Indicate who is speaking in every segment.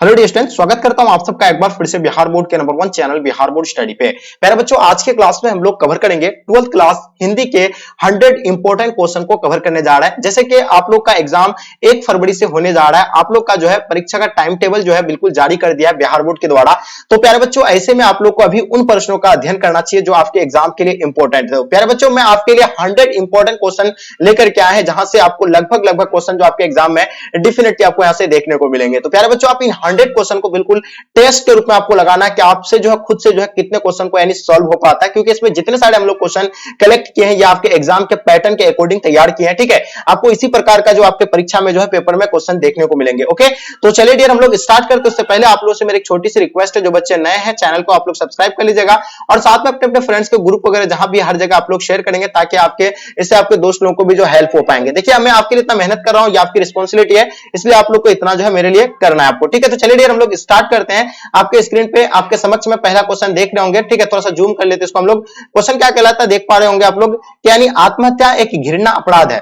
Speaker 1: Hello dear student, स्वागत करता हूं आप सबका एक बार फिर से बिहार बोर्ड के number 1 channel Bihar board study पे। प्यारे बच्चों, आज के क्लास में हम लोग कवर करेंगे 12th क्लास हिंदी के 100 इंपॉर्टेंट क्वेश्चन को कवर करने जा रहा है। जैसे कि आप लोग का एग्जाम 1 फरवरी से होने जा रहा है, आप लोग का जो है परीक्षा का टाइम टेबल जो है बिल्कुल जारी कर दिया है बिहार बोर्ड के द्वारा। तो प्यारे बच्चों, ऐसे में आप लोग को अभी उन प्रश्नों का अध्ययन करना चाहिए जो आपके एग्जाम के लिए इंपॉर्टेंट है। प्यारे बच्चों, मैं आपके लिए 100 इंपॉर्टेंट क्वेश्चन लेकर के आए हैं, जहां से आपको लगभग क्वेश्चन जो आपके एग्जाम में डेफिनेटली आपको यहां से देखने को मिलेंगे। तो प्यारे बच्चों, आप इन 100 क्वेश्चन को टेस्ट के रूप में आपको लगाना है कि आपसे जो है खुद से जो है कितने क्वेश्चन को यानी सॉल्व हो पाता है, क्योंकि इसमें जितने सारे हम लोग क्वेश्चन कलेक्ट किए हैं ये आपके एग्जाम के पैटर्न के अकॉर्डिंग तैयार किए हैं। ठीक है, आपको इसी प्रकार का जो आपके परीक्षा में जो है पेपर में क्वेश्चन देखने को मिलेंगे। ओके, तो चलिए डियर, हम लोग स्टार्ट करते उससे पहले आप लोगों से मेरी एक छोटी सी रिक्वेस्ट है, जो बच्चे नए हैं चैनल को आप लोग सब्सक्राइब कर लीजिएगा और साथ में अपने फ्रेंड्स के ग्रुप वगैरह जहां भी हर जगह आप लोग शेयर करेंगे, ताकि आपके इससे आपके दोस्त लोगों को भी जो हेल्प हो पाएंगे। देखिए, मैं आपके लिए इतना मेहनत कर रहा हूं, ये आपकी रिस्पॉन्सिबिलिटी है, इसलिए आप लोग को इतना जो है मेरे लिए करना है आपको। ठीक है, तो चलिए डियर, हम लोग स्टार्ट करते हैं। आपके स्क्रीन पे आपके समक्ष में पहला क्वेश्चन देख रहे होंगे। ठीक है, थोड़ा सा जूम कर लेते हैं इसको हम लोग। क्वेश्चन क्या कहलाता है देख पा रहे होंगे आप लोग कि यानी आत्महत्या एक घृणा अपराध है,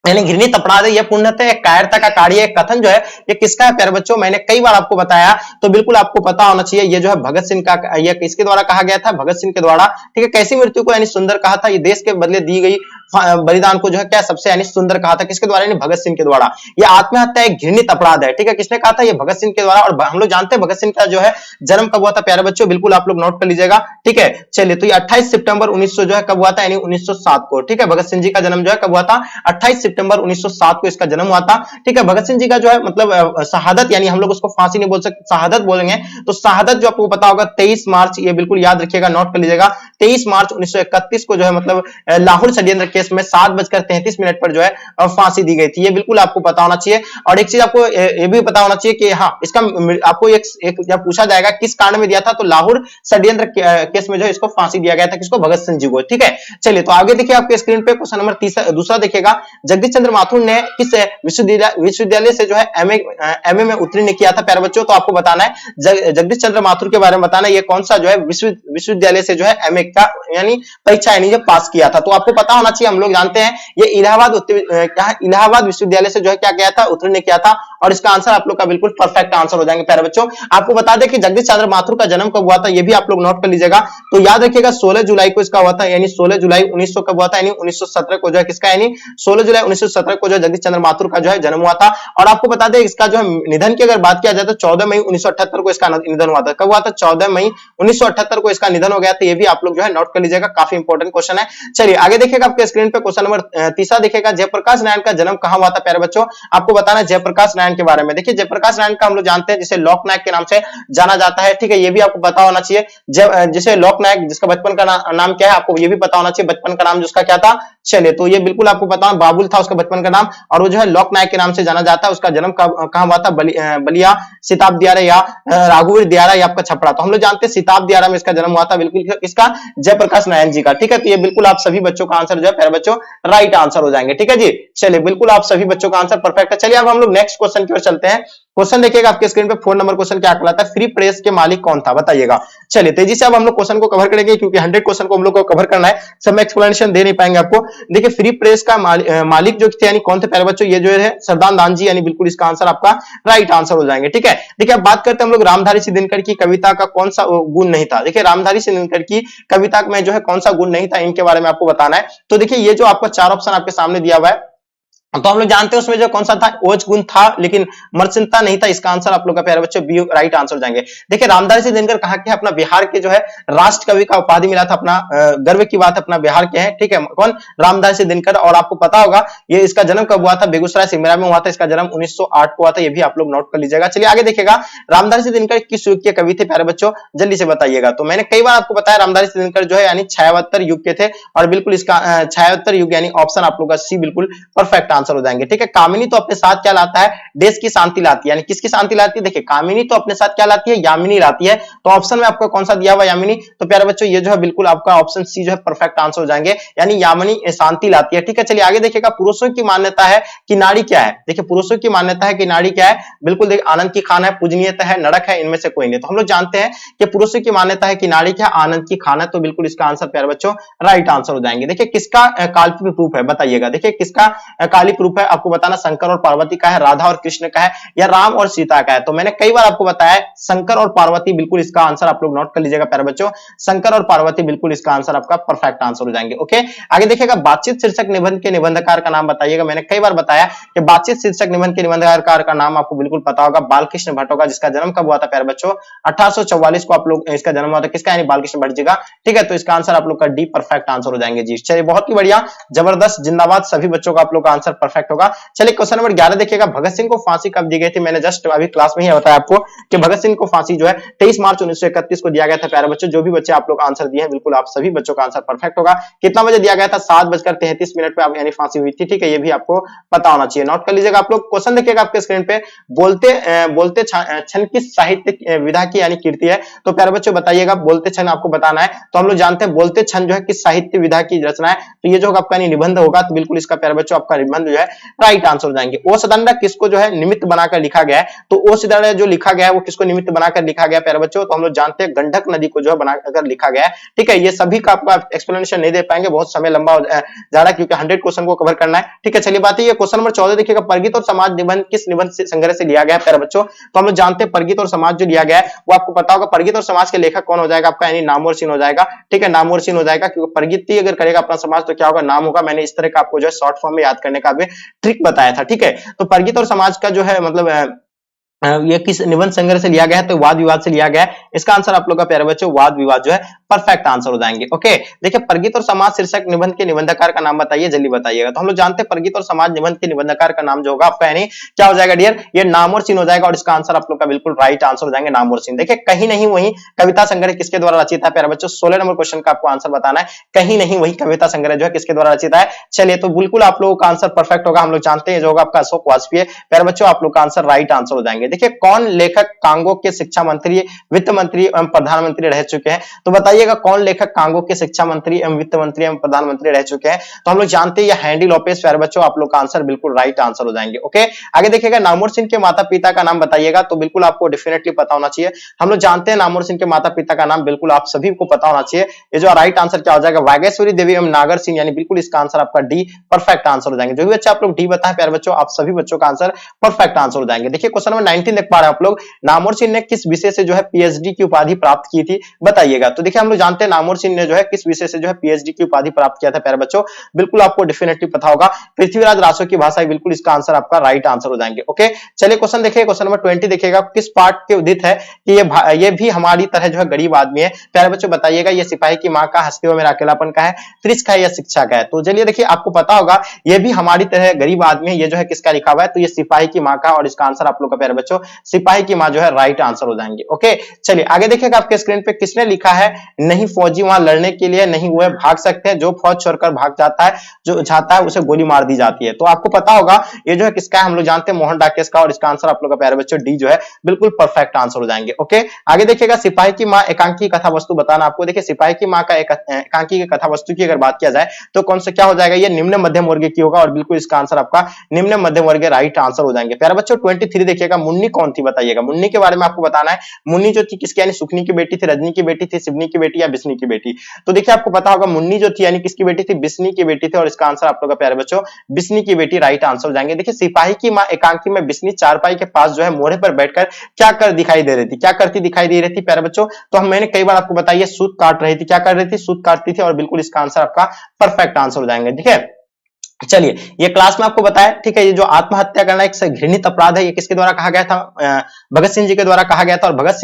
Speaker 1: यानी घृणित अपराध है, यह पूर्णतः एक कायरता का कार्य है। कथन जो है ये किसका है प्यारे बच्चों, मैंने कई बार आपको बताया, तो बिल्कुल आपको पता होना चाहिए। ये जो है भगत सिंह का, ये किसके द्वारा कहा गया था? भगत सिंह के द्वारा। ठीक है, कैसी मृत्यु को यानी सुंदर कहा था? ये देश के बदले दी गई बलिदान को जो है क्या सबसे यानी सुंदर कहा था? किसके द्वारा? यानी भगत सिंह के द्वारा। ये आत्महत्या एक घृणित अपराध है। ठीक है, किसने कहा था? ये भगत सिंह के द्वारा। और हम लोग जानते हैं भगत सिंह का जो है जन्म कब हुआ था प्यारे बच्चों, बिल्कुल आप लोग नोट कर लीजिएगा। ठीक है, चलिए, तो ये 28 सितंबर 1900 जो है कब हुआ था? यानी 1907 को। ठीक है, भगत सिंह जी का जन्म जो है कब हुआ था? 28 सितंबर 1907 को इसका जन्म हुआ था। ठीक है, भगत सिंह जी का जो है मतलब शहादत, यानी हम लोग उसको फांसी नहीं बोल सकते, शहादत बोलेंगे। तो शहादत जो आपको पता होगा 23 मार्च, ये बिल्कुल याद रखिएगा, नोट कर लीजिएगा, 23 मार्च 1931 को जो है मतलब लाहौर षड्यंत्र केस में 7:33 पर जो है फांसी दी गई थी। ये बिल्कुल आपको पता होना चाहिए। और एक चीज आपको ये भी पता होना चाहिए कि हाँ, इसका आपको एक जब पूछा जाएगा किस कारण में दिया था, तो लाहौर षड्यंत्र केस में जो है इसको फांसी दिया गया था। किसको? भगत सिंह जी को। ठीक है, चलिए, तो आगे देखिए आपके स्क्रीन पे क्वेश्चन नंबर दूसरा देखिएगा। जगदीश चंद्र माथुर ने किस विश्वविद्यालय से जो है एमए में उत्तीर्ण किया था प्यारे बच्चों? तो आपको बताना है जगदीश चंद्र माथुर के बारे में बताना है, ये कौन सा जो है विश्वविद्यालय से जो है एमए का यानी परीक्षा यानी जब पास किया था। तो आपको पता होना चाहिए, हम लोग जानते हैं ये इलाहाबाद विश्वविद्यालय से जो है क्या किया था? उत्तीर्ण किया था। और इसका आंसर आप लोग का बिल्कुल परफेक्ट आंसर हो जाएंगे प्यारे बच्चों। आपको बता दें कि जगदीश चंद्र माथुर का जन्म कब हुआ था, ये भी आप लोग नोट कर लीजिएगा। तो याद रखिएगा 16 जुलाई को इसका हुआ था, यानी 16 जुलाई 1900 कब हुआ था? यानी 1917 को जो है किसका, यानी 16 जुलाई 1917 को जो है जगदीश चंद्र माथुर का जो है जन्म हुआ था। और आपको बता दें इसका जो है निधन की अगर बात किया जाए तो 14 मई 1978 को इसका निधन हुआ था। कब हुआ था? 14 मई 1978 को इसका निधन हो गया था। ये भी आप लोग जो है नोट कर लीजिएगा, काफी इंपॉर्टेंट क्वेश्चन है। चलिए आगे देखिएगा आपके स्क्रीन पे क्वेश्चन नंबर तीसरा देखिएगा। जयप्रकाश नारायण का जन्म कहां हुआ था प्यारे बच्चों? आपको बताना है जयप्रकाश नारायण के बारे में। देखिए, जयप्रकाश नारायण का हम लोग जानते हैं जिसे लोक नायक के नाम से जाना जाता है। ठीक है, ये भी आपको पता होना चाहिए। जिसे लोक नायक, जिसका बचपन का नाम क्या है, आपको ये भी पता होना चाहिए बचपन का नाम जिसका क्या था। चलिए, तो ये बिल्कुल आपको पता, बाबुल था उसका बचपन का नाम, और वो जो है लोक नायक के नाम से जाना जाता है। उसका जन्म कहां हुआ था? बलिया, सिताब दियारा या राघुवीर दियारा या आपका छपरा। तो हम लोग जानते हैं सिताब दियारा में इसका जन्म हुआ था, बिल्कुल इसका जयप्रकाश नारायण जी का। ठीक है, तो ये बिल्कुल आप सभी बच्चों का आंसर जो है प्यारे बच्चों राइट आंसर हो जाएंगे। ठीक है जी, चलिए, बिल्कुल आप सभी बच्चों का आंसर परफेक्ट है। चलिए अब हम लोग नेक्स्ट क्वेश्चन की ओर चलते हैं। क्वेश्चन देखिएगा आपके स्क्रीन पे 4 नंबर क्वेश्चन क्या कहलाता है? फ्री प्रेस के मालिक कौन था, बताइएगा। चलिए तेजी से अब हम लोग क्वेश्चन को कवर करेंगे, क्योंकि 100 क्वेश्चन को हम लोग को कवर करना है, सब में एक्सप्लेनेशन दे नहीं पाएंगे आपको। देखिए, फ्री प्रेस का मालिक जो थे यानी कौन थे प्यारे बच्चों? ये जो है सरदार दान जी, यानी बिल्कुल इसका आंसर आपका राइट आंसर हो जाएंगे। ठीक है, देखिए अब बात करते हैं हम लोग रामधारी सिंह दिनकर की कविता का कौन सा गुण नहीं था। देखिए, रामधारी सिंह दिनकर की कविता में जो है कौन सा गुण नहीं था, इनके बारे में आपको बताना है। तो देखिए, ये जो आपका 4 ऑप्शन आपके सामने दिया हुआ है, तो हम लोग जानते हैं उसमें जो कौन सा था, ओज गुण था, लेकिन मर्चंता नहीं था। इसका आंसर आप लोग का प्यारे बच्चों बी राइट आंसर हो जाएंगे। देखिए, रामधारी सिंह दिनकर कहा के अपना बिहार के जो है राष्ट्र कवि का उपाधि मिला था, अपना गर्व की बात अपना बिहार के हैं। ठीक है, कौन? रामधारी सिंह दिनकर। और आपको पता होगा ये इसका जन्म कब हुआ था? बेगूसराय सिमरा में हुआ था। इसका जन्म 1908 को हुआ था, ये भी आप लोग नोट कर लीजिएगा। चलिए आगे देखिएगा, रामधारी सिंह दिनकर किस युग के कवि थे प्यारे बच्चों? जल्दी से बताइएगा। तो मैंने कई बार आपको बताया रामधारी सिंह दिनकर जो है यानी 76 युग के थे, और बिल्कुल इसका 76 युग यानी ऑप्शन आप लोग का सी बिल्कुल परफेक्ट आंसर हो जाएंगे। ठीक है, कामिनी तो अपने साथ क्या लाता है? देश की शांति लाती है। यानी किसकी शांति लाती है? देखिए, कामिनी तो अपने साथ क्या लाती है? यामिनी लाती है। तो ऑप्शन में आपको कौन सा दिया हुआ? यामिनी। तो प्यारे बच्चों ये जो है बिल्कुल आपका ऑप्शन सी जो है परफेक्ट आंसर हो जाएंगे, यानी यामिनी शांति लाती है। ठीक है, चलिए आगे देखिएगा, पुरुषों की मान्यता है कि नारी क्या है? देखिए, पुरुषों की मान्यता है कि नारी क्या है? बिल्कुल देखिए, आनंद की खान है, पूजनीयता है, नरक है, इनमें से कोई नहीं। तो हम लोग जानते हैं कि पुरुषों की मान्यता है कि नारी क्या? आनंद की खान है। तो बिल्कुल इसका आंसर प्यारे बच्चों राइट आंसर हो जाएंगे। देखिए, किसका काल्पनिक रूप है, बताइएगा। देखिए, किसका काल्पनिक वैज्ञानिक रूप है आपको बताना शंकर और पार्वती का है, राधा और कृष्ण का है, या राम और सीता का है। तो मैंने कई बार आपको बताया शंकर और पार्वती बिल्कुल इसका आंसर आप लोग नोट कर लीजिएगा प्यारे बच्चों, शंकर और पार्वती बिल्कुल इसका आंसर आपका परफेक्ट आंसर हो जाएंगे। ओके, आगे देखिएगा बातचीत शीर्षक निबंध के निबंधकार का नाम बताइएगा। मैंने कई बार बताया कि बातचीत शीर्षक निबंध के निबंधकार का नाम आपको बिल्कुल पता होगा, बालकृष्ण भट्ट होगा, जिसका जन्म कब हुआ था प्यारे बच्चों, 1844 को आप लोग इसका जन्म हुआ था, किसका, यानी बालकृष्ण भट्ट जी का। ठीक है, तो इसका आंसर आप लोग का डी परफेक्ट आंसर हो जाएंगे जी। चलिए बहुत ही बढ़िया, जबरदस्त, जिंदाबाद, सभी बच्चों का आप लोग का आंसर परफेक्ट होगा। चलिए क्वेश्चन नंबर 11 देखिएगा, भगत सिंह को फांसी कब दी गई थी। मैंने जस्ट अभी क्लास में ही बताया आपको कि भगत सिंह को फांसी जो है 23 मार्च 1931 को दिया गया था प्यारे बच्चों। जो भी बच्चे आप लोग आंसर दिए हैं बिल्कुल आप सभी बच्चों का आंसर परफेक्ट होगा। कितना बजे दिया गया था, 7:33 पे, यानी फांसी हुई थी। ठीक है, ये भी आपको पता होना चाहिए, नोट कर लीजिएगा आप लोग। क्वेश्चन देखिएगा आपके स्क्रीन पे, बोलते क्षण किस साहित्य विधा की यानी कीर्ति है। तो प्यारे बच्चों बताइएगा, बोलते क्षण आपको बताना है। तो हम लोग जानते हैं बोलते क्षण जो है किस साहित्य विधा की रचना है, तो ये जो आपका निबंध होगा, तो बिल्कुल इसका प्यारे बच्चों आपका निबंध जो है राइट आंसर हो जाएंगे। ओ सदंडा किसको जो है निमित्त बनाकर लिखा गया है, तो ओ सदंडा जो लिखा गया है वो किसको निमित्त बनाकर लिखा गया प्यारे बच्चों, तो हम लोग जानते हैं गंडक नदी को जो है बनाकर लिखा गया है। ठीक है, ये सभी का आपका एक्सप्लेनेशन नहीं दे पाएंगे, बहुत समय लंबा हो जा रहा है क्योंकि 100 क्वेश्चन को कवर करना है। ठीक है, चलिए बात है, क्वेश्चन नंबर 14 देखिएगा, परगित और समाज निबंध किस निबंध संग्रह से लिया गया है प्यारे बच्चों। तो हम लोग जानते हैं परगित और समाज जो लिया गया है वो आपको पता होगा। परगित और समाज के लेखक कौन हो जाएगा आपका, यानी नामवर सिंह हो जाएगा। ठीक है, नामवर सिंह हो जाएगा, क्योंकि परगित अगर करेगा अपना समाज तो क्या होगा, नाम होगा। मैंने इस तरह का आपको जो है शॉर्ट फॉर्म में याद करने का भी ट्रिक बताया था। ठीक है, तो परगित और समाज का जो है मतलब ये किस निबंध संग्रह से लिया गया है, तो वाद विवाद से लिया गया है। इसका आंसर आप लोग का प्यारे बच्चों वाद विवाद जो है परफेक्ट आंसर हो जाएंगे। ओके, देखिए परगित और समाज शीर्षक निबंध के निबंधकार का नाम बताइए, जल्दी बताइएगा। तो हम लोग जानते हैं परगित और समाज निबंध के निबंधकार का नाम जो होगा आपका, यानी क्या हो जाएगा डियर, ये नामवर सिंह हो जाएगा, और इसका आंसर आप लोग का बिल्कुल राइट आंसर हो जाएंगे नामवर सिंह। देखिए कहीं नहीं वही कविता संग्रह किसके द्वारा रचित है प्यारे बच्चों, 16 नंबर क्वेश्चन का आपको आंसर बताना है, कहीं नहीं वही कविता संग्रह जो है किसके द्वारा रचित है। चलिए तो बिल्कुल आप लोगों का आंसर परफेक्ट होगा। हम लोग जानते हैं जो होगा आपका अशोक वाजपेयी प्यारे बच्चों, आप लोग का आंसर राइट आंसर हो जाएंगे। देखिए कौन लेखक कांगो के शिक्षा मंत्री, वित्त मंत्री एवं प्रधानमंत्री रह चुके हैं, तो बताइएगा कौन लेखक कांगो के शिक्षा मंत्री एवं वित्त मंत्री एवं प्रधानमंत्री रह चुके हैं। तो हम लोग जानते हैं ये हैंडी लोपेस प्यारे बच्चों, आप लोग का आंसर बिल्कुल राइट आंसर हो जाएंगे। ओके, आगे देखिएगा नामवर सिंह के माता पिता का नाम बताइएगा, तो बिल्कुल आपको डेफिनेटली पता होना चाहिए। हम लोग जानते हैं नामवर सिंह के माता पिता का नाम बिल्कुल आप सभी को पता होना चाहिए। ये जो राइट आंसर क्या हो जाएगा, वागेश्वरी देवी एवं नागर सिंह, यानी बिल्कुल इसका आंसर आपका डी परफेक्ट आंसर हो जाएंगे। जो भी बच्चे आप लोग डी बताएं प्यारे बच्चों, आप सभी बच्चों का आंसर परफेक्ट आंसर हो जाएंगे। देखिए क्वेश्चन नंबर 19 देख पा रहे हैं आप लोग, नामवर सिंह ने किस विषय से जो है पीएचडी की उपाधि प्राप्त की थी, बताइएगा। तो देखिए हम लोग जानते हैं नामवर सिंह ने जो है किस विषय से जो है पीएचडी की उपाधि प्राप्त किया था प्यारे बच्चों, बिल्कुल आपको डेफिनेटली पता होगा, पृथ्वीराज रासो की भाषा, बिल्कुल इसका आंसर आपका राइट आंसर हो जाएंगे। ओके, चलिए क्वेश्चन देखिए, क्वेश्चन नंबर 20 देखिएगा, किस पाठ के उदित है कि ये भी हमारी तरह जो है गरीब आदमी है प्यारे बच्चों, बताइएगा। ये सिपाही की मां का, हंसते हुए मेरा अकेलापन का है, त्रिश का है, या शिक्षा का है। तो चलिए देखिए आपको पता होगा ये भी हमारी तरह गरीब आदमी है, ये जो है किसका लिखा हुआ है, तो ये सिपाही की मां का, और इसका आंसर आप लोग का प्यारे बच्चों सिपाही की मां जो है राइट आंसर हो जाएंगे। ओके, चलिए आगे देखिएगा आपके स्क्रीन पे, किसने लिखा है, नहीं फौजी वहां लड़ने के लिए नहीं हुए, भाग सकते हैं, जो फौज छोड़कर भाग जाता है, जो जाता है उसे गोली मार दी जाती है। तो आपको पता होगा ये जो है किसका है, हम लोग जानते हैं मोहन डाकेश का, और इसका आंसर आप लोग का प्यारे बच्चों डी जो है बिल्कुल परफेक्ट आंसर हो जाएंगे। ओके, आगे देखिएगा सिपाही की मां एकांकी कथा वस्तु बताना आपको। देखिए सिपाही की मां का एकांकी की कथा वस्तु की अगर बात किया जाए तो कौन सा क्या हो जाएगा, ये निम्न मध्यम वर्ग की होगा, और बिल्कुल इसका आंसर आपका निम्न मध्यम वर्ग राइट आंसर हो जाएंगे। प्यारे बच्चों 23 देखिएगा, मुन्नी कौन थी बताइएगा। मुन्नी के बारे में आपको बताना है, मुन्नी जो थी किसकी, यानी सुखनी की बेटी थी, रजनी की बेटी थी, शिवनी की बेटी, या बिस्नी की बेटी। तो देखिए आपको पता होगा मुन्नी जो थी यानी किसकी बेटी थी, बिस्नी की बेटी थी, और इसका आंसर आप लोग का प्यारे बच्चों बिस्नी की बेटी राइट आंसर हो जाएंगे। देखिए सिपाही की मां एकांकी में बिस्नी चारपाई के पास जो है मोढ़े पर बैठकर क्या कर दिखाई दे रही थी, क्या करती दिखाई दे रही थी प्यारे बच्चों, तो हम मैंने कई बार आपको बताइए सूत काट रही थी, क्या कर रही थी, सूत काटती थी, और बिल्कुल इसका आंसर आपका परफेक्ट आंसर हो जाएंगे। ठीक है, चलिए ये क्लास में आपको बताया। ठीक है, ये जो आत्महत्या करना एक घृणित अपराध है, ये किसके द्वारा कहा गया था, भगत सिंह जी के द्वारा कहा गया था। और भगत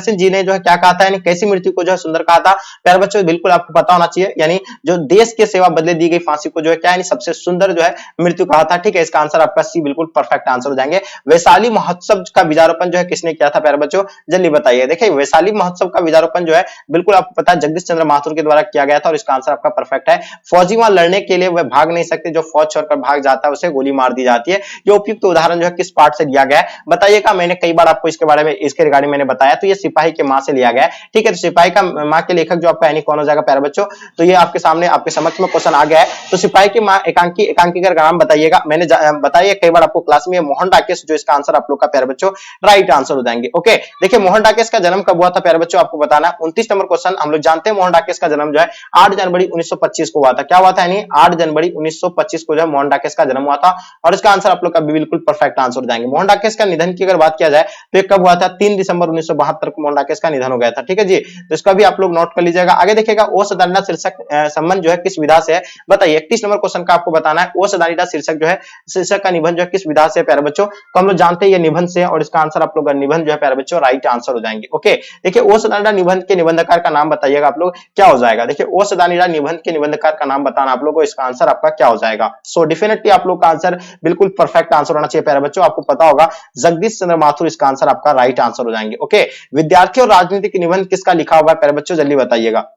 Speaker 1: सिंह जी ने जो है क्या कहा था, यानी कैसी मृत्यु को जो है सुंदर कहा था प्यारे बच्चों, बिल्कुल आपको पता होना चाहिए, यानी जो देश के सेवा बदले दी गई फांसी को जो है क्या, यानी सबसे सुंदर जो है मृत्यु कहा था। ठीक है, इसका आंसर आपका सी बिल्कुल परफेक्ट आंसर हो जाएंगे। वैशाली महोत्सव का बीजारोपण जो है किसने किया था प्यारे बच्चों, जल्दी बताइए। देखिए वैशाली महोत्सव का बीजारोपण जो है बिल्कुल आपको पता है जगदीश चंद्र माथुर के द्वारा किया गया था, और इसका आंसर आपका परफेक्ट है। फौजी वहां लड़ने के लिए वह भाग नहीं सकते, जो फौज छोड़कर भाग जाता है उसे गोली मार दी जाती है। ये उपयुक्त उदाहरण जो है किस पाठ से लिया गया है बताइएगा। मैंने कई बार आपको इसके बारे में, इसके रिगार्डिंग मैंने बताया, तो ये सिपाही के मां से लिया गया है। ठीक है, तो सिपाही का मां के लेखक जो आपका यानी कौन हो जाएगा प्यारे बच्चों, तो ये आपके सामने आपके समक्ष में क्वेश्चन आ गया है। तो सिपाही की मां एकांकी का नाम बताइएगा। मैंने बताया कई बार आपको क्लास में, मोहन डाकेश, जो इसका आंसर आप लोग का प्यारे बच्चों राइट आंसर हो जाएंगे। ओके, देखिए मोहन डाकेश का जन्म कब हुआ था प्यारे बच्चों, आपको बताना है। 29 नंबर क्वेश्चन, हम लोग जानते हैं मोहन डाकेश का जन्म जो है 8 जनवरी 1925 को हुआ था। क्या हुआ था, यानी 8 जनवरी 1925 को जो है मोहनदास का जन्म हुआ था और इसका आंसर आप लोग का बिल्कुल परफेक्ट आंसर हो जाएंगे। मोहनदास का निधन की अगर बात किया जाए तो ये कब हुआ था? 3 दिसंबर 1972 को मोहनदास का निधन हो गया था। ठीक है जी, तो इसका भी आप लोग नोट कर लीजिएगा। आगे देखिएगा ओ सदानिदा शीर्षक संबंध जो है किस विधा से है? बताइए 31 नंबर क्वेश्चन का आपको बताना है। ओ सदानिदा शीर्षक जो है, शीर्षक का निबंध जो है किस विधा से प्यारे बच्चों? तो हम लोग जानते हैं ये निबंध से और इसका आंसर आप लोग का निबंध जो है प्यारे बच्चों राइट आंसर हो जाएंगे। ओके, देखिए ओ सदानिदा निबंध के निबंधकार का नाम बताइएगा आप लोग, क्या हो जाएगा? देखिए ओ सदानिदा निबंध के निबंधकार का नाम बताना आप लोगों को, इसका आंसर आपका क्या हो जाएगा? सो डेफिनेटली आप लोग का आंसर बिल्कुल परफेक्ट आंसर होना चाहिए प्यारे बच्चों। आपको पता होगा जगदीश चंद्र माथुर इसका आंसर आपका राइट आंसर हो जाएंगे। ओके, विद्यार्थी और राजनीति के निबंध किसका लिखा हुआ है प्यारे बच्चों? जल्दी बताइएगा।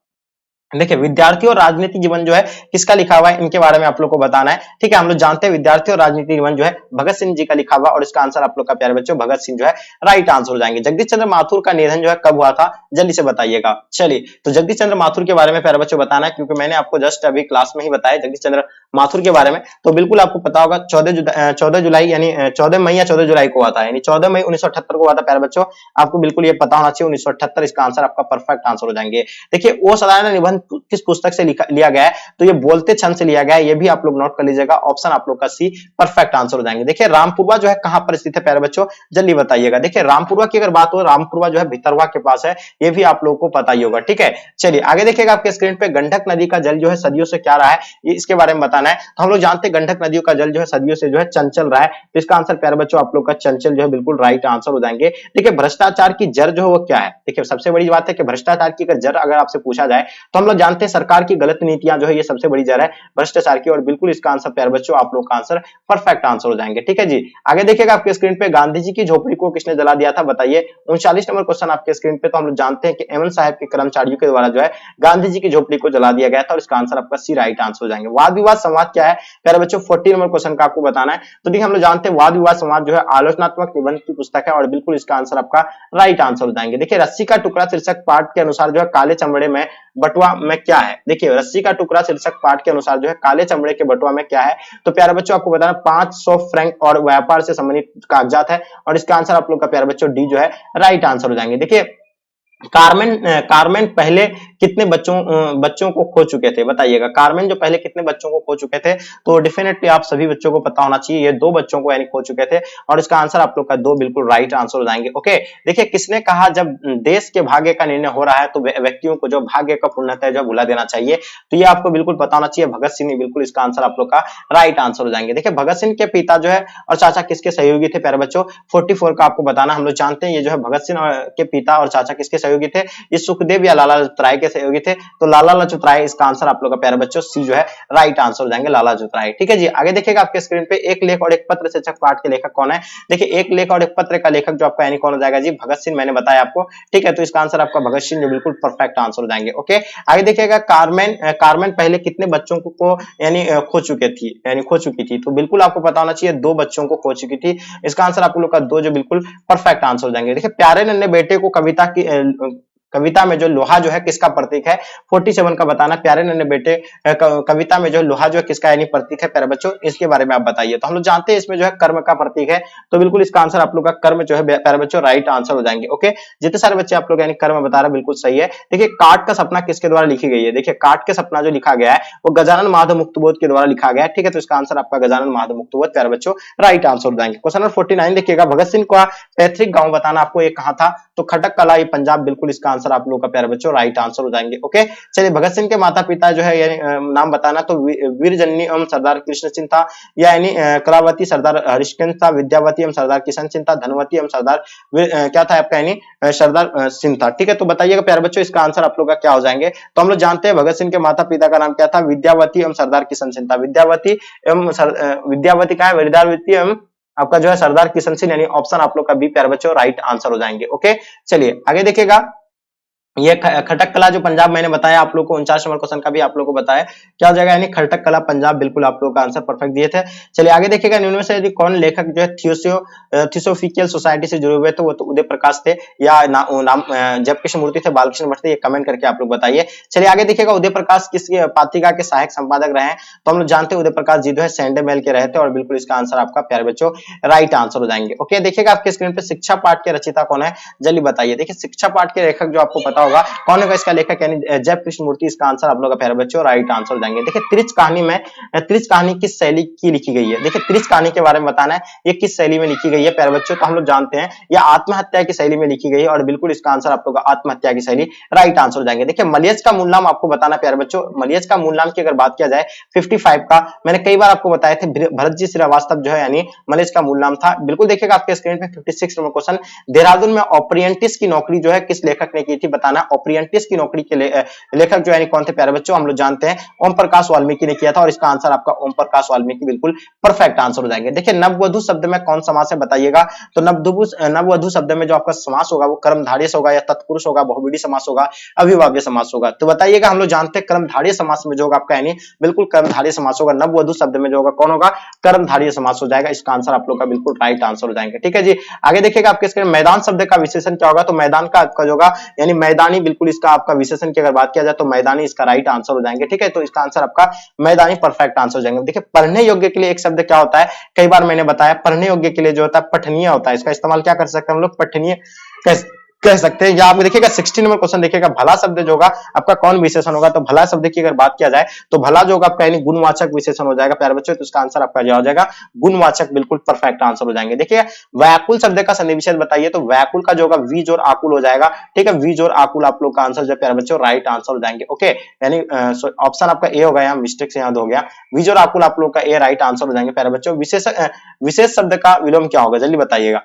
Speaker 1: देखिए विद्यार्थी और राजनीतिक जीवन जो है किसका लिखा हुआ है, इनके बारे में आप लोग को बताना है। ठीक है, हम लोग जानते हैं विद्यार्थी और राजनीतिक जीवन जो है भगत सिंह जी का लिखा हुआ और इसका आंसर आप लोग का प्यारे बच्चों भगत सिंह जो है राइट आंसर हो जाएंगे। जगदीश चंद्र माथुर का निधन जो है कब हुआ था? जल्दी से बताइएगा। चलिए, तो जगदीश चंद्र माथुर के बारे में प्यारे बच्चों बताना है, क्योंकि मैंने आपको जस्ट अभी क्लास में ही बताया जगदीश चंद्र माथुर के बारे में, तो बिल्कुल आपको पता होगा 14 जुलाई यानी 14 मई या 14 जुलाई को हुआ था, यानी 14 मई 1978 को हुआ था प्यारे बच्चों। आपको बिल्कुल ये पता होना चाहिए 1978, इसका आंसर आपका परफेक्ट आंसर हो जाएंगे। देखिए वो सदानिदा निबंध किस पुस्तक से लिया गया है? तो ये बोलते छंद से लिया गया है, ये भी आप लोग नोट कर लीजिएगा। ऑप्शन आप लोग का सी परफेक्ट आंसर हो जाएंगे। देखिए रामपुरवा जो है कहां पर स्थित है प्यारे बच्चों? जल्दी बताइएगा। देखिए रामपुरवा की अगर बात हो, रामपुरवा जो है भितरवा के पास है, ये भी आप लोगों को पता ही होगा। ठीक है, चलिए आगे देखिएगा आपके स्क्रीन पे गंडक नदी का जल जो है सदियों से क्या रहा है, ये इसके बारे में बताना है। तो हम लोग जानते हैं गंडक नदियों का जल जो है सदियों से जो है चंचल रहा है, तो इसका आंसर प्यारे बच्चों आप लोग का चंचल जो है बिल्कुल राइट आंसर हो जाएंगे। देखिए भ्रष्टाचार की जड़ जो है वो क्या है? देखिए सबसे बड़ी बात है कि भ्रष्टाचार की जड़ अगर आपसे पूछा जाए तो हम लोग जानते हैं सरकार की गलत नीतियां जो है ये सबसे बड़ी जड़ है भ्रष्टाचार की, और बिल्कुल इसका आंसर प्यारे बच्चों आप लोग का आंसर परफेक्ट आंसर हो जाएंगे। ठीक है जी, आगे देखिएगा आपके स्क्रीन पे गांधी जी की झोपड़ी को किसने जला दिया था? बताइए 39 नंबर क्वेश्चन आपके स्क्रीन पे। तो हम लोग जानते हैं कि एमएन साहब के कर्मचारियों के द्वारा जो है गांधी जी की झोपड़ी को जला दिया गया था, और इसका आंसर आपका सी राइट आंसर हो जाएंगे। वाद विवाद संवाद क्या है प्यारे बच्चों? 40 नंबर क्वेश्चन का आपको बताना है। तो देखिए हम लोग जानते हैं वाद विवाद संवाद जो है आलोचनात्मक निबंध की पुस्तक है, और बिल्कुल इसका आंसर आपका राइट आंसर हो जाएंगे। देखिए रस्सी का टुकड़ा शीर्षक पाठ के अनुसार जो है काले चमड़े में बटुआ में क्या है? देखिए रस्सी का टुकड़ा शीर्षक पाठ के अनुसार जो है काले चमड़े के बटुआ में क्या है? तो प्यारे बच्चों आपको बताना 500 फ्रैंक और व्यापार से संबंधित कागजात है, और इसका आंसर आप लोग का प्यारे बच्चों डी जो है राइट आंसर हो जाएंगे। देखिए कार्मेन पहले कितने बच्चों को खो चुके थे? बताइएगा कार्मेन जो पहले कितने बच्चों को खो चुके थे? तो डेफिनेटली आप सभी बच्चों को पता होना चाहिए, ये 2 बच्चों को यानी खो चुके थे, और इसका आंसर आप लोग का 2 बिल्कुल राइट आंसर हो जाएंगे। ओके, देखिए किसने कहा जब देश के भाग्य का निर्णय हो रहा है तो व्यक्तियों को जो भाग्य का पूर्णतः जो भुला देना चाहिए, तो ये आपको बिल्कुल पता होना चाहिए भगत सिंह ने, बिल्कुल इसका आंसर आप लोग का राइट आंसर हो जाएंगे। देखिए भगत सिंह के पिता जो है और चाचा किसके सहयोगी थे प्यारे बच्चों? 44 का आपको बताना। हम लोग जानते हैं ये जो है भगत सिंह के पिता और चाचा किसके सहयोगी थे? ये सुखदेव या लाला लाजपत राय के सहयोगी थे, तो लाला लाजपत राय इसका आंसर आप लोग का प्यारे बच्चों सी जो है राइट आंसर हो जाएंगे, लाला लाजपत राय। ठीक है जी, आगे देखिएगा आपके स्क्रीन पे एक लेख और एक पत्र शीर्षक पाठ के लेखक कौन है? देखिए एक लेख और एक पत्र का लेखक जो आपका यानी कौन हो जाएगा जी? भगत सिंह, मैंने बताया आपको। ठीक है, तो इसका आंसर आपका भगत सिंह जो बिल्कुल परफेक्ट आंसर हो जाएंगे। ओके, आगे देखिएगा कार्मेन पहले कितने बच्चों को यानी खो चुकी थी? तो बिल्कुल आपको पता होना चाहिए 2 बच्चों को खो चुकी थी, इसका आंसर आप लोग का 2 जो बिल्कुल परफेक्ट आंसर हो जाएंगे। देखिए प्यारे नन्हे बेटे को कविता में जो लोहा जो है किसका प्रतीक है? 47 का बताना। प्यारे नन्हे बेटे कविता में जो लोहा जो है किसका यानी प्रतीक है प्यारे बच्चों? इसके बारे में आप बताइए। तो हम लोग जानते हैं इसमें जो है कर्म का प्रतीक है, तो बिल्कुल इसका आंसर आप लोग का कर्म जो है प्यारे बच्चों राइट आंसर हो जाएंगे। ओके, जितने सारे बच्चे आप लोग यानी कर्म बता रहे बिल्कुल सही है। देखिए काट का सपना किसके द्वारा लिखी गई है? देखिए काट के सपना जो लिखा गया है वो गजानन माधव मुक्तबोध के द्वारा लिखा गया है। ठीक है, तो इसका आंसर आपका गजानन माधव मुक्तबोध प्यारे बच्चों राइट आंसर हो जाएंगे। क्वेश्चन नंबर 49 देखिएगा, भगत सिंह का पैतृक गांव बताना आपको, ये कहां था? तो खटक कला, ये पंजाब, बिल्कुल इसका आंसर आप लोग का प्यारे बच्चों राइट आंसर हो जाएंगे। ओके, चलिए भगत सिंह के माता पिता जो है यानी नाम बताना, तो वीर जन्नी एवं सरदार कृष्ण सिंह था, यानी कलावती सरदार हरिश्चंद्र था, विद्यावती एवं सरदार किशन सिंह था, धनवती एवं सरदार क्या था आपका यानी सरदार सिंह था। ठीक है, तो बताइएगा प्यारे बच्चों इसका आंसर आप लोग का क्या हो जाएंगे? तो हम लोग जानते हैं भगत सिंह के माता पिता का नाम क्या था? विद्यावती एवं सरदार किशन सिंह था। विद्यावती का है विद्यावती एवं आपका जो है सरदार किशन सिंह, यानी ऑप्शन आप लोग का बी प्यारे बच्चों राइट आंसर हो जाएंगे। ओके, चलिए आगे देखिएगा, ये खटक कला जो पंजाब मैंने बताया आप लोग को, 49 नंबर क्वेश्चन का भी आप लोग को बताया क्या हो जाएगा, यानी खटक कला पंजाब, बिल्कुल आप लोग का आंसर परफेक्ट दिए थे। चलिए आगे देखिएगा, निम्न में से यदि कौन लेखक जो है थियोसोफिकल सोसाइटी से जुड़े हुए थे? वो तो उदय प्रकाश थे, या नाम जयकृष्ण मूर्ति थे, बालकृष्ण भट्ट थे, ये कमेंट करके आप लोग बताइए। चलिए आगे देखिएगा, उदय प्रकाश किस पत्रिका के सहायक संपादक रहे हैं? तो हम लोग जानते हैं उदय प्रकाश जी जो है सैंडे मेल के रहे थे, और बिल्कुल इसका आंसर आपका प्यारे बच्चों राइट आंसर हो जाएंगे। ओके, देखिएगा आपके स्क्रीन पे शिक्षा पाठ के रचयिता कौन है? जल्दी बताइए। देखिए शिक्षा पाठ के लेखक जो आपको पता पता होगा कौन होगा इसका लेखक, यानी जय कृष्णमूर्ति इसका आंसर आप लोग का प्यारे बच्चों राइट आंसर हो जाएंगे। देखिए त्रिच कहानी में त्रिच कहानी किस शैली की लिखी गई है, देखिए त्रिच कहानी के बारे में बताना है ये किस शैली में लिखी गई है प्यारे बच्चों, तो हम लोग जानते हैं यह आत्महत्या की शैली में लिखी गई है और बिल्कुल इसका आंसर आप लोग का आत्महत्या की शैली राइट आंसर हो जाएंगे। देखिए मलयज का मूल नाम आपको बताना प्यारे बच्चों, मलयज का मूल नाम की अगर बात किया जाए 55 का, मैंने कई बार आपको बताए थे भरत जी श्रीवास्तव जो है यानी मलयज का मूल नाम था। बिल्कुल देखिएगा आपके स्क्रीन पे 56 नंबर क्वेश्चन, देहरादून में ऑप्रियंटिस की नौकरी जो है किस लेखक ने की थी बताना, ऑप्रियंटिस की नौकरी के लेखक जो है कौन थे प्यारे बच्चों, हम लोग जानते हैं ओम प्रकाश वाल्मीकि ने किया था और इसका आंसर आपका ओम प्रकाश वाल्मीकि बिल्कुल परफेक्ट आंसर हो जाएंगे। देखिए नववधु शब्द में कौन समास है बताइएगा, तो नववधु शब्द में जो आपका समास होगा वो कर्मधारय होगा या तत्पुरुष होगा, बहुव्रीहि समास होगा, अविभाज्य समास होगा, तो बताइएगा। हम लोग जानते हैं कर्मधारय समास में जो होगा आपका यानी बिल्कुल कर्मधारय समास होगा, नववधु शब्द में जो होगा कौन होगा कर्मधारय समास हो जाएगा, इसका आंसर आप लोग का बिल्कुल राइट आंसर हो जाएंगे। ठीक है जी, आगे देखिएगा आपके स्क्रीन मैदान शब्द का विशेषण क्या होगा, तो मैदान का आपका जो होगा यानी मैदानी, बिल्कुल इसका आपका विशेषण की अगर बात किया जाए तो मैदानी इसका राइट आंसर हो जाएंगे। ठीक है, तो इसका आंसर आपका मैदानी परफेक्ट आंसर हो जाएंगे। देखिए पढ़ने योग्य के लिए एक शब्द क्या होता है, कई बार मैंने बताया पढ़ने योग्य के लिए जो होता है पठनीय होता है, इसका इस्तेमाल क्या कर सकते हैं हम लोग पठनीय कह सकते हैं। या आप देखिएगा 16 नंबर क्वेश्चन देखिएगा भला शब्द जो होगा आपका कौन विशेषण होगा, तो भला शब्द की अगर बात किया जाए तो भला जो होगा आपका यानी गुणवाचक विशेषण हो जाएगा प्यारे बच्चों, तो इसका आंसर आपका जो हो जाएगा गुणवाचक बिल्कुल परफेक्ट आंसर हो जाएंगे। देखिए व्याकुल शब्द का सन्धि विच्छेद बताइए, तो व्याकुल का जो होगा वीज और आकुल हो जाएगा। ठीक है, वीज और आकुल आप लोग का आंसर जो प्यारे बच्चों राइट आंसर हो जाएंगे। ओके, यानी ऑप्शन आपका ए हो गया, यहाँ मिस्टेक से याद हो गया, वीज और आकुल आप लोग का ए राइट आंसर हो जाएंगे प्यारे बच्चों। विशेष शब्द का विलोम क्या होगा जल्दी बताइएगा।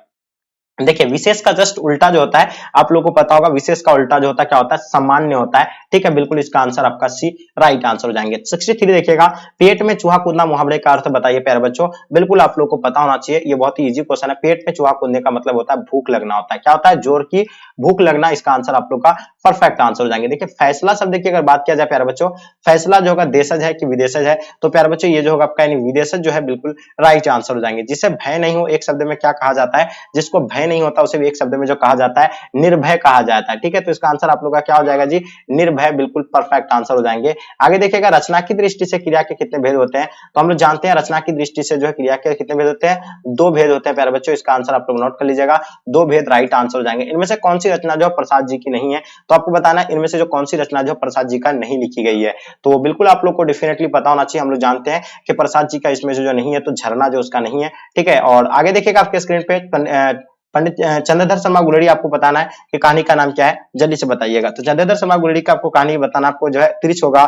Speaker 1: देखिए विशेष का जस्ट उल्टा जो होता है आप लोगों को पता होगा, विशेष का उल्टा जो होता है क्या होता है सामान्य होता है। ठीक है, बिल्कुल इसका आंसर आपका सी राइट आंसर हो जाएंगे। 63 देखिएगा पेट में चूहा कूदना मुहावरे का अर्थ बताइए प्यारे बच्चों, बिल्कुल आप लोगों को पता होना चाहिए, ये बहुत ही इजी क्वेश्चन है। पेट में चूहा कूदने का मतलब होता है भूख लगना होता है, क्या होता है जोर की भूख लगना, इसका आंसर आप लोग का परफेक्ट आंसर हो जाएंगे। देखिए फैसला शब्द की अगर बात किया जाए प्यारे बच्चों, फैसला जो होगा देशज है कि विदेशज है, तो प्यारे बच्चों ये जो होगा आपका यानी विदेशज जो है बिल्कुल राइट आंसर हो जाएंगे। जिसे भय नहीं हो एक शब्द में क्या कहा जाता है, जिसको भय नहीं होता उसे भी एक शब्द में जो कहा जाता है निर्भय कहा जाता है। ठीक है, तो इसका आंसर आप लोग का क्या हो जाएगा जी निर्भय, बिल्कुल परफेक्ट आंसर हो जाएंगे। आगे देखिएगा रचना की दृष्टि से क्रिया के कितने भेद होते हैं, तो हम लोग जानते हैं रचना की दृष्टि से जो है क्रिया के कितने भेद होते हैं, दो भेद होते हैं प्यारे बच्चों, इसका आंसर आप लोग नोट कर लीजिएगा, दो भेद राइट आंसर हो जाएंगे। इनमें से कौन सी रचना जो प्रसाद जी की नहीं है, तो आपको बताना है इनमें से जो कौन सी रचना जो प्रसाद जी का नहीं लिखी गई है, तो बिल्कुल आप लोग को डेफिनेटली पता होना चाहिए। हम लोग जानते हैं कि प्रसाद जी का इसमें से जो नहीं है तो झरना जो उसका नहीं है। ठीक है, और आगे देखिएगा आपके स्क्रीन पे पंडित चंद्रधर शर्मा गुलेरी, आपको बताना है कि कहानी का नाम क्या है, जल्दी से बताइएगा। तो चंद्रधर शर्मा गुलेरी का आपको कहानी बताना, आपको जो है त्रिच होगा,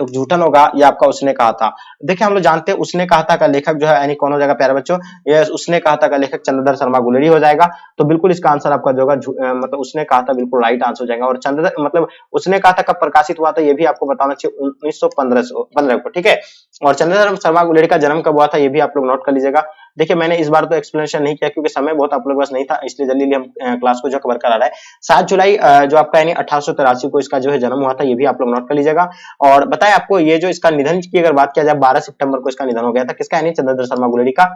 Speaker 1: झूठन होगा, या आपका उसने कहा था। देखिए हम लोग जानते हैं उसने कहा था का लेखक जो है यानी कौन हो जाएगा प्यारे बच्चों, ये उसने कहा था का लेखक चंद्रधर शर्मा गुलेरी हो जाएगा। तो बिल्कुल इसका आंसर आपका जो होगा मतलब उसने कहा था बिल्कुल राइट आंसर हो जाएगा। और चंद्रधर मतलब उसने कहा था कब प्रकाशित हुआ था ये भी आपको बताना चाहिए 1915 को। ठीक है, और चंद्रधर शर्मा गुलेरी का जन्म कब हुआ था ये भी आप लोग नोट कर लीजिएगा। देखिए मैंने इस बार तो एक्सप्लेनेशन नहीं किया क्योंकि समय बहुत आप लोगों के पास नहीं था, इसलिए जल्दी हम क्लास को जो कवर करा रहा है। 7 जुलाई जो आपका यानी 1883 को इसका जो है जन्म हुआ था, ये भी आप लोग नोट कर लीजिएगा। और बताएं आपको ये जो इसका निधन की अगर बात किया जाए 12 सितंबर को इसका निधन हो गया था, किसका यानी चंद्रधर शर्मा गुलेरी का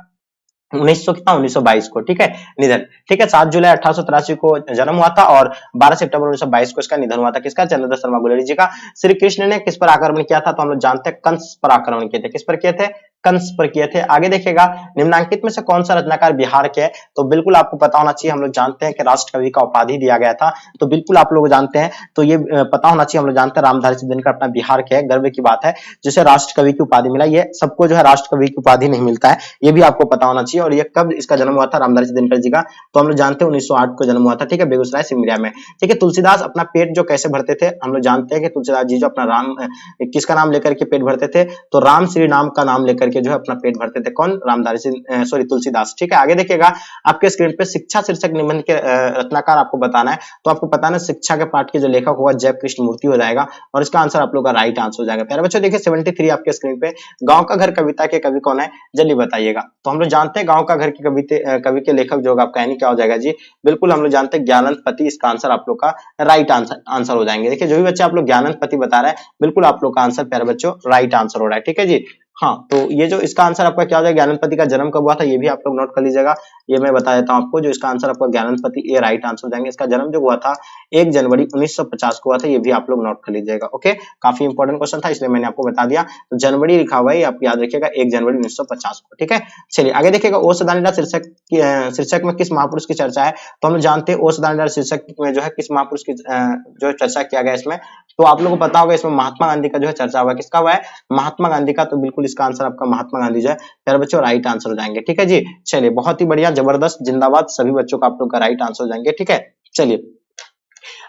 Speaker 1: 1922 को। ठीक है, निधन। ठीक है, 7 जुलाई 1883 को जन्म हुआ था और 12 सितंबर 1922 को इसका निधन हुआ था, किसका चंद्रधर शर्मा गुलेरी जी का। श्री कृष्ण ने किस पर आक्रमण किया था, तो हम लोग जानते हैं कंस पर आक्रमण किए थे। किस पर किए थे, कंस पर किए थे। आगे देखिएगा निम्नांकित में से कौन सा रचनाकार बिहार के है, तो बिल्कुल आपको पता होना चाहिए, हम लोग जानते हैं कि राष्ट्र कवि का उपाधि दिया गया था, तो बिल्कुल आप लोग जानते हैं, तो ये पता होना चाहिए, हम लोग जानते हैं रामधारी सिंह का अपना बिहार के है, गर्व की बात है जिसे राष्ट्र कवि की उपाधि मिला। ये सबको जो है राष्ट्र कवि की उपाधि नहीं मिलता है, ये भी आपको पता होना चाहिए। और ये कब इसका जन्म हुआ था रामधारी सिंह जी का, तो हम लोग जानते हैं 1908 को जन्म हुआ था। ठीक है, बेगूसराय सिमरिया में। ठीक है, तुलसीदास अपना पेट जो कैसे भरते थे, हम लोग जानते हैं कि तुलसीदास जी जो अपना राम किसका नाम लेकर के पेट भरते थे, तो राम श्री नाम का नाम लेकर के जो है अपना पेट भरते थे, कौन रामधारी सिंह सॉरी तुलसीदास। ठीक है, आगे देखिएगा आपके स्क्रीन पे शिक्षा शीर्षक निबंध के रचनाकार आपको बताना है, तो आपको बताना है शिक्षा के पाठ के जो लेखक होगा जय कृष्णमूर्ति हो जाएगा और इसका आंसर आप लोग का राइट आंसर हो जाएगा। प्यारे बच्चों देखिए 73 आपके स्क्रीन पे गांव का घर कविता के कवि कौन है, जल्दी बताइएगा। तो हम लोग जानते हैं गांव का घर की कवि के लेखक जो होगा आपका यानी क्या हो जाएगा जी, बिल्कुल हम लोग जानते हैं ज्ञानंद पति, इसका आंसर आप लोग का राइट आंसर हो जाएंगे। देखिए जो भी बच्चे आप लोग ज्ञानंद पति बता रहे हैं बिल्कुल आप लोग का आंसर प्यारे बच्चों राइट आंसर हो रहा है। ठीक है जी, हाँ, तो ये जो इसका आंसर आपका क्या हो जाएगा, ज्ञानपति का जन्म कब हुआ था, ये भी आप लोग नोट कर लीजिएगा। ये मैं बता देता हूँ आपको, जो इसका आंसर आपका ज्ञानपति, ये राइट आंसर हो जाएंगे। इसका जन्म जो हुआ था 1 जनवरी 1950 को हुआ था, ये भी आप लोग नोट कर लीजिएगा। ओके, काफी इंपॉर्टेंट क्वेश्चन था, इसलिए मैंने आपको बता दिया। तो जनवरी लिखा हुआ है, आप याद रखिएगा 1 जनवरी 1950 को। ठीक है, चलिए आगे देखिएगा। ओ सदानंद शीर्षक में किस महापुरुष की चर्चा है? तो हम जानते हैं ओ सदानंद शीर्षक में जो है किस महापुरुष की जो चर्चा किया गया इसमें, तो आप लोगों को पता होगा इसमें महात्मा गांधी का जो है चर्चा हुआ है। किसका हुआ है? महात्मा गांधी का। तो बिल्कुल इसका आंसर आपका महात्मा गांधी जो है प्यारे बच्चों राइट आंसर हो जाएंगे। ठीक है जी, चलिए बहुत ही बढ़िया, जबरदस्त, जिंदाबाद सभी बच्चों का आप लोग का राइट आंसर हो जाएंगे। ठीक है, चलिए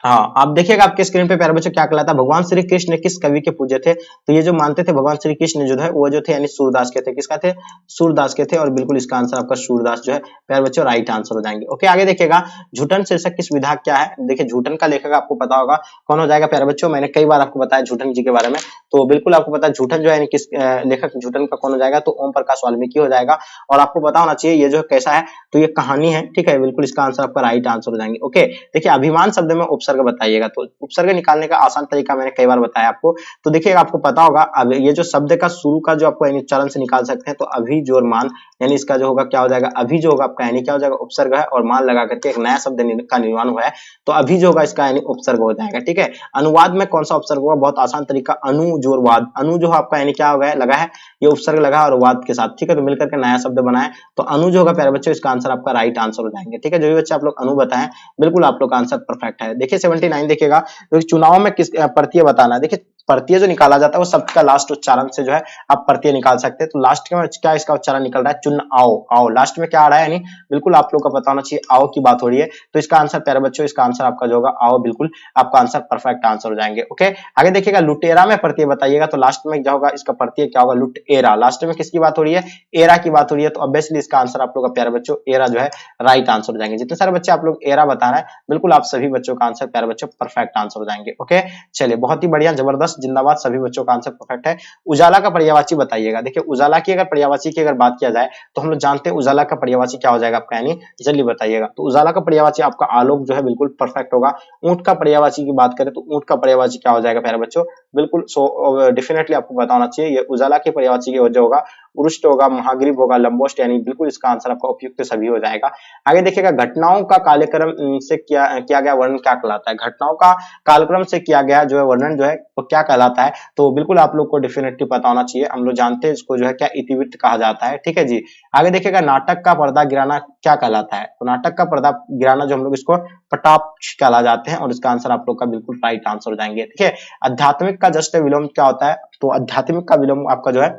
Speaker 1: हाँ, आप देखिएगा आपके स्क्रीन पे प्यारे बच्चों क्या कहलाता है, भगवान श्री कृष्ण किस कवि के पूज्य थे? तो ये जो मानते थे भगवान श्री कृष्ण जो है वो जो थे यानी सूरदास के थे। किसका थे? सूरदास के थे। और बिल्कुल इसका आंसर आपका सूरदास जो है प्यारे बच्चों राइट आंसर हो जाएंगे। ओके, आगे देखिएगा, झूठन शीर्षक किस विधा क्या है? देखिए झूठन का लेखक आपको पता होगा कौन हो जाएगा प्यारे बच्चों, मैंने कई बार आपको बताया झूठन जी के बारे में, तो बिल्कुल आपको पता है झूठन जो है किस लेखक झूठन का कौन हो जाएगा, तो ओम प्रकाश वाल्मीकि हो जाएगा। और आपको पता होना चाहिए ये जो कैसा है, तो ये कहानी है। ठीक है, बिल्कुल इसका आंसर आपका राइट आंसर हो जाएंगे। ओके, देखिए अभिमान शब्द में उपसर्ग बताइएगा, तो उपसर्ग निकालने का आसान तरीका मैंने कई बार बताया आपको। तो देखिए आपको पता होगा, अब ये जो शब्द का शुरू का जो आपको चरण से निकाल सकते हैं, तो अभी जोर मान, यानी इसका जो होगा क्या हो जाएगा, अभी जो होगा आपका यानी क्या हो जाएगा, उपसर्ग है, और मान लगा करके एक नया शब्द का निर्माण हुआ है, तो अभी जो होगा इसका यानी उपसर्ग हो जाएगा। ठीक है, अनुवाद में कौन सा उपसर्ग होगा? बहुत आसान तरीका, अनु जोर वाद। अनु जो आपका यानी क्या हो गया, लगा है, ये उपसर्ग लगा और वाद के साथ। ठीक है, तो मिलकर के नया शब्द बनाए, तो अनु जो होगा प्यारे बच्चों इसका आंसर आपका राइट आंसर हो जाएंगे। ठीक है, जो भी बच्चे आप लोग अनु बताएं, बिल्कुल आप लोग का आंसर परफेक्ट है। देखिए 79 देखिएगा, तो चुनाव में किस प्रत्यय बताना है। देखिए प्रत्यय जो निकाला जाता है वो शब्द का लास्ट उच्चारण से जो है आप प्रत्यय निकाल सकते हैं। तो लास्ट में क्या इसका उच्चारण निकल रहा है, चुन आओ। आओ लास्ट में क्या आ रहा है, यानी बिल्कुल आप लोग को पता होना चाहिए आओ की बात हो रही है। तो इसका आंसर प्यारे बच्चों, इसका आंसर आपका जो होगा आओ, बिल्कुल आपका आंसर परफेक्ट आंसर हो जाएंगे। ओके, आगे देखिएगा, लुटेरा में प्रत्यय बताइएगा, तो लास्ट में क्या होगा, इसका प्रत्यय क्या होगा, लुटेरा। लास्ट में किसकी बात हो रही है, एरा की बात हो रही है, तो ऑब्वियसली इसका आंसर आप लोग का प्यारे बच्चों एरा जो है राइट आंसर हो जाएंगे। जितने सारे बच्चे आप लोग एरा बता रहे हैं, बिल्कुल आप सभी बच्चों का आंसर प्यारे बच्चों परफेक्ट आंसर हो जाएंगे। ओके, चलिए बहुत ही बढ़िया, जबरदस्त, जिंदाबाद, सभी बच्चों का आंसर परफेक्ट है। उजाला का पर्यायवाची बताइएगा। देखिए उजाला की अगर पर्यायवाची की अगर बात किया जाए, तो हम लोग जानते हैं उजाला का पर्यायवाची क्या हो जाएगा आपका, यानी जल्दी बताइएगा। तो उजाला का पर्यायवाची आपका आलोक जो है बिल्कुल परफेक्ट होगा। ऊंट का पर्यायवाची की बात करें, तो ऊंट का पर्यायवाची क्या हो जाएगा प्यारे बच्चों, बिल्कुल डेफिनेटली आपको पता होना चाहिए, ये उजाला के पर्यायवाची की जो होगा उरुष्ट होगा, महाग्रीव होगा, लंबोष्ट, यानी बिल्कुल इसका आंसर आपका उपयुक्त सभी हो जाएगा। आगे देखिएगा, घटनाओं का कालक्रम से किया गया वर्णन क्या कहलाता है? घटनाओं का कालक्रम से किया गया जो है वर्णन जो है वो क्या कहलाता है? तो बिल्कुल आप लोग को डेफिनेटली पता होना चाहिए, हम लोग जानते हैं इसको जो है क्या, इतिवृत्त कहा जाता है। ठीक है जी, आगे देखिएगा, नाटक का पर्दा गिराना क्या कहलाता है? तो नाटक का पर्दा गिराना जो हम लोग इसको पटाक्ष कहला जाते हैं, और इसका आंसर आप लोग का बिल्कुल राइट आंसर हो जाएंगे। ठीक है, आध्यात्मिक का जस्ट विलोम क्या होता है? तो आध्यात्मिक का विलोम आपका जो है,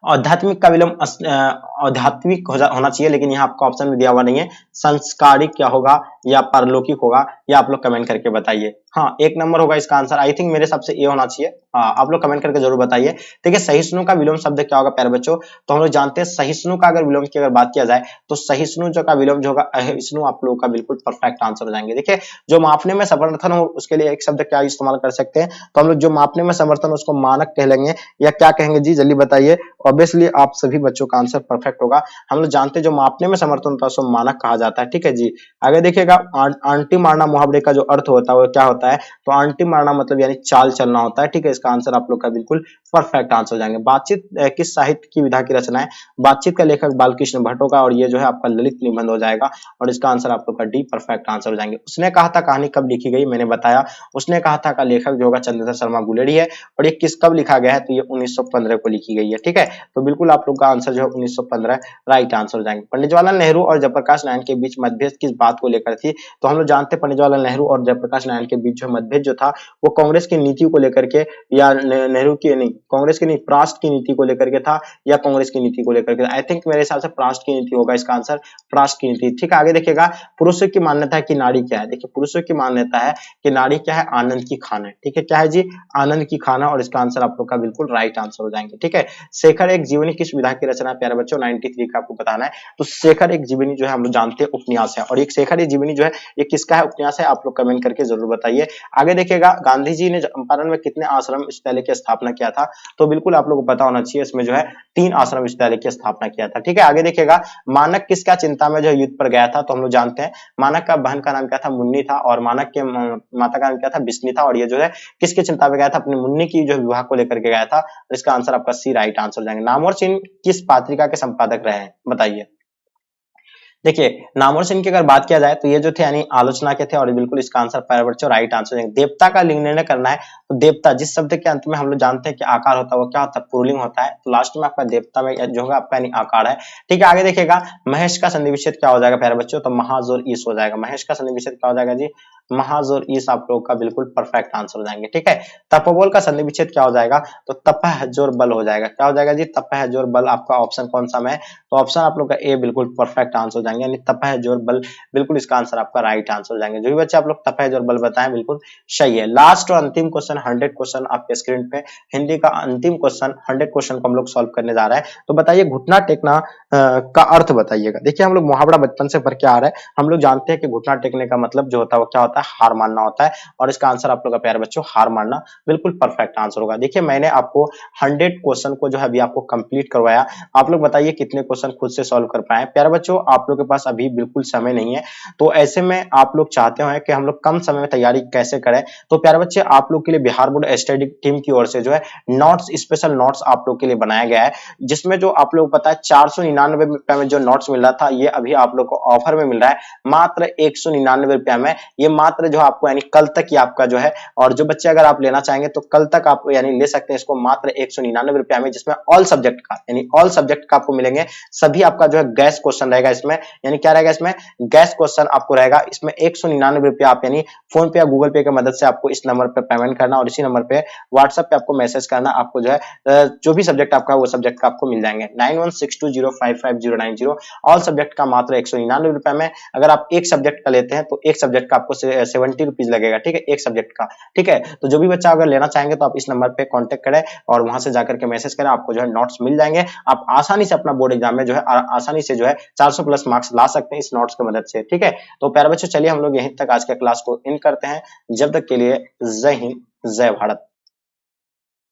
Speaker 1: आध्यात्मिक का विलोम आध्यात्मिक होना चाहिए, लेकिन यहाँ आपका ऑप्शन में दिया हुआ नहीं है। संस्कारिक क्या होगा या पारलौकिक होगा, या आप लोग कमेंट करके बताइए। हाँ, 1 नंबर होगा इसका आंसर, आई थिंक मेरे हिसाब से ये होना चाहिए। हाँ, आप लोग कमेंट करके जरूर बताइए। देखिए सहिष्णु का विलोम शब्द क्या होगा प्यारे बच्चों? तो हम लोग जानते हैं सहिष्णु का अगर विलोम की अगर बात किया जाए, तो सहिष्णु जो का विलोम जो होगा अहिष्णु, आप लोगों का बिल्कुल परफेक्ट आंसर हो जाएंगे। देखिए जो मापने में समर्थन हो उसके लिए एक शब्द क्या इस्तेमाल कर सकते हैं? तो हम लोग जो मापने में समर्थन उसको मानक कह लेंगे, या क्या कहेंगे जी, जल्दी बताइए। ऑब्वियसली आप सभी बच्चों का आंसर परफेक्ट होगा। हम लोग जानते हैं जो मापने में समर्थन होता है उसको मानक कहा जाता है। ठीक है जी, आगे देखिएगा, आंटी मारना मुहावरे का जो अर्थ होता है वो क्या होता है? तो आंटी मारना मतलब यानी चाल चलना होता है। ठीक है, इसका आंसर आप लोग का बिल्कुल परफेक्ट आंसर हो जाएंगे। बातचीत किस साहित्य की विधा की रचना है? बातचीत का लेखक बालकृष्ण भट्ट होगा, और ये जो है आपका ललित निबंध हो जाएगा, और इसका आंसर आप लोग का डी परफेक्ट आंसर हो जाएंगे। उसने कहा था कहानी कब लिखी गई? मैंने बताया, उसने कहा था का लेखक जो होगा चंद्रशेखर शर्मा गुलेरी है, और ये किस कब लिखा गया है? तो ये 1915 को लिखी गई है। ठीक है, तो बिल्कुल आप लोग का आंसर जो है 1915 राइट आंसर हो जाएंगे। पंडित जवाहरलाल नेहरू और जयप्रकाश नारायण के बीच मतभेद किस बात को लेकर थी? तो हम लोग जानते हैं पंडित जवाहरलाल नेहरू और जयप्रकाश नारायण के बीच जो मतभेद जो था वो कांग्रेस की नीति को लेकर के, या नेहरू की नहीं, कांग्रेस की नहीं, प्रास्ट की नीति को लेकर के था, या कांग्रेस की नीति को लेकर के? आई थिंक मेरे हिसाब से प्रास्ट की नीति होगा इसका आंसर, प्रास्ट की नीति। ठीक है, आगे देखिएगा, पुरुषों की मान्यता है कि नारी क्या है? देखिए पुरुषों की मान्यता है कि नारी क्या है? आनंद की खान है। ठीक है, क्या है जी? आनंद की खान है, और इसका आंसर आप लोग का बिल्कुल राइट आंसर हो जाएंगे। ठीक है, शेखर एक जीवनी किस विधा की रचना है प्यारे बच्चों? 93 का आपको बताना है। तो शेखर एक जीवनी जो है हम लोग जानते हैं उपन्यास है, और एक शेखर एक जीवनी संजीवनी जो है ये किसका है, उपन्यास है, आप लोग कमेंट करके जरूर बताइए। आगे देखिएगा, गांधी जी ने चंपारण में कितने आश्रम विद्यालय की स्थापना किया था, तो बिल्कुल आप लोगों को पता होना चाहिए, इसमें जो है 3 आश्रम विद्यालय की स्थापना किया था। ठीक है, आगे देखिएगा, मानक किसका चिंता में जो युद्ध पर गया था, तो हम लोग जानते हैं मानक का बहन का नाम क्या था, मुन्नी था, और मानक के माता का नाम क्या था, बिस्नी था, और ये जो है किसके चिंता में गया था, अपनी मुन्नी की जो विवाह को लेकर के गया था। तो इसका आंसर आपका सी राइट आंसर हो जाएंगे। नामवर सिंह किस पत्रिका के संपादक रहे हैं, बताइए। देखिए, नामवर सिंह की अगर बात किया जाए तो ये जो थे यानी आलोचना के थे, और बिल्कुल इसका आंसर पैरा बच्चों राइट आंसर है। देवता का लिंग निर्णय करना है, तो देवता जिस शब्द के अंत में हम लोग जानते हैं कि आकार होता है वो क्या होता है, पुल्लिंग होता है, तो लास्ट में आपका देवता में जो होगा आपका यानी आकार है। ठीक है, आगे देखिएगा, महेश का संधि विच्छेद क्या हो जाएगा प्यारे बच्चों, तो महाजोर ईस हो जाएगा। महेश का संधि विच्छेद क्या हो जाएगा जी, महाजोर ईस आप लोग का बिल्कुल परफेक्ट आंसर हो जाएंगे। ठीक है, तपोबल का संधि विच्छेद क्या हो जाएगा, तो तपह जोर बल हो जाएगा। क्या हो जाएगा जी, तपह जोर बल। आपका ऑप्शन कौन सा में है, तो ऑप्शन आप लोग का ए बिल्कुल परफेक्ट आंसर हो जाएंगे, यानी तपह जोर बल, बिल्कुल इसका आंसर आपका राइट आंसर हो जाएंगे। जो भी बच्चे आप लोग तपह जोर बल बताएं बिल्कुल सही है। लास्ट और अंतिम क्वेश्चन 100 क्वेश्चन आपके स्क्रीन पे, हिंदी का अंतिम क्वेश्चन 100 क्वेश्चन को हम लोग सॉल्व करने जा रहे हैं। तो बताइए, घुटना टेकना का अर्थ बताइएगा। देखिए, हम लोग मुहावरा बचपन से पढ़ के आ रहे हैं, हम लोग जानते हैं कि घुटना टेकने का मतलब जो होता है वो क्या होता है, हार मानना होता है, और इसका आंसर आप लोग का प्यारे बच्चों हार मानना बिल्कुल परफेक्ट आंसर होगा। देखिए, मैंने आपको 100 क्वेश्चन को जो है अभी आपको कंप्लीट करवाया, आप लोग बताइए कितने क्वेश्चन खुद से सॉल्व कर पाए। प्यारे बच्चों, आप लोग के पास अभी बिल्कुल समय नहीं है, तो ऐसे में आप लोग चाहते हो कि हम लोग कम समय में तैयारी कैसे करें, तो प्यारे बच्चे आप लोग के लिए बिहार बोर्ड स्टडी टीम की ओर से जो है नोट्स, स्पेशल नोट्स आप लोग के लिए बनाया गया है, जिसमें जो आप लोग पता है 499 रुपए में जो नोट्स मिल रहा था, ये अभी आप लोग को ऑफर में मिल रहा है मात्र 199 रुपए में। ये मात्र जो आपको यानी कल तक ही आपका जो है, और जो बच्चे अगर आप लेना चाहेंगे तो कल तक आप यानी ले सकते हैं इसको मात्र 199 रुपए में, जिसमें ऑल सब्जेक्ट का यानी ऑल सब्जेक्ट का आपको मिलेंगे। सभी आपका जो है गैस क्वेश्चन रहेगा इसमें, यानी क्या रहेगा इसमें, गैस क्वेश्चन आपको रहेगा इसमें। 199 रुपए आप यानी फोन पे या गूगल पे की मदद से आपको इस नंबर पे पेमेंट करना, और इसी नंबर पे व्हाट्सएप पे आपको मैसेज करना, आपको जो है जो भी सब्जेक्ट आपका वो सब्जेक्ट का आपको मिल जाएंगे। 9162055090 ऑल सब्जेक्ट का मात्र 199 रुपए में। अगर आप एक सब्जेक्ट का लेते हैं तो एक सब्जेक्ट का आपको 70 रुपीज लगेगा। ठीक है, एक सब्जेक्ट का। ठीक है, तो जो भी बच्चा अगर लेना चाहेंगे तो आप इस नंबर पे कांटेक्ट करें और वहां से जाकर के मैसेज करें, आपको जो है नोट्स मिल जाएंगे। आप आसानी से अपना बोर्ड एग्जाम में जो है आसानी से जो है 400 प्लस मार्क्स ला सकते हैं इस नोट्स की मदद से। ठीक है, तो प्यारे बच्चों, चलिए हम लोग यहीं तक आज के क्लास को इन करते हैं। जब तक के लिए जय हिंद, जय भारत।